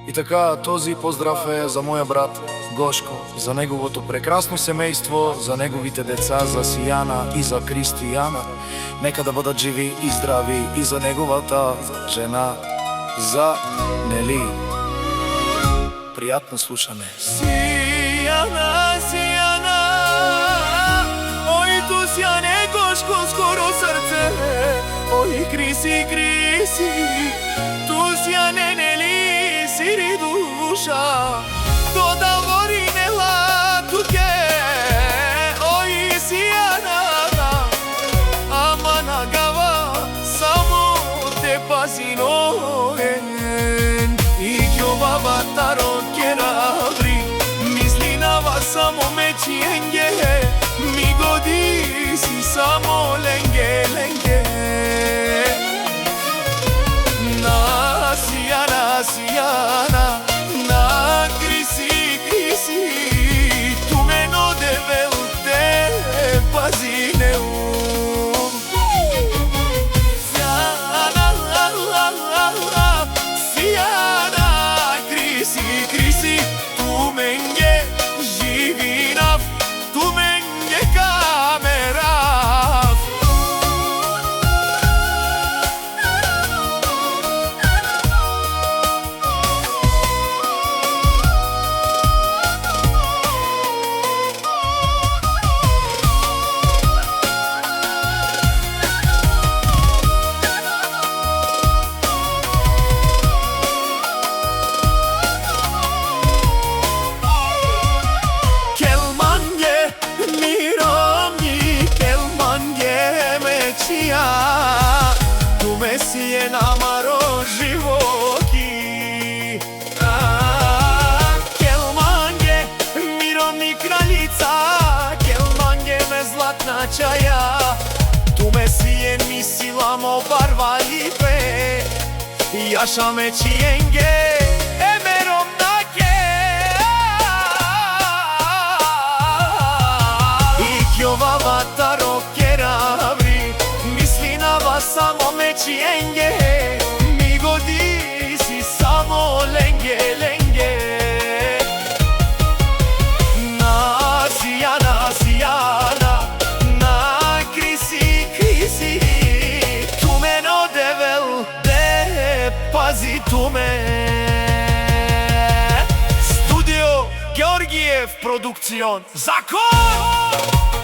И така, този поздрав е за моја брат Гошко, за неговото прекрасно семејство, за неговите деца, за Сијана и за Кристијана. Нека да бъдат живи и здрави, и за неговата жена, за Нели. Пријатно слушане. Сијана, Сијана, ој ту сјане Гошко скоро срце, ој Криси, Криси, ту сјане Нели сири душа, то да вори нела туке, ој Сијана, ама нагава само те пази ноен, и ќова таро керабри, мисли на вас само мечиенге, ми годи си само ленге, ленге. На Сијана, Сијана, на Криси, Криси, ту мено девел те пази неум. Сијана, Сијана, Криси, Криси, ту менге живинав, ту менге камерав. Tu me si je namaro živoki, Kelmange, mirovni kraljica, Kelmange me zlatna čaja, tu me si je misilamo barvalipe, Jaša me čijenge, emerom nake, I kjova taro kerabri, samo mečijenge, mi godi si samo lenge, lenge. Na Sijana, Sijana, na Krisi, Krisi, tu meno devel, de pazi tu me. Studio Georgijev Produkcion, Zakon!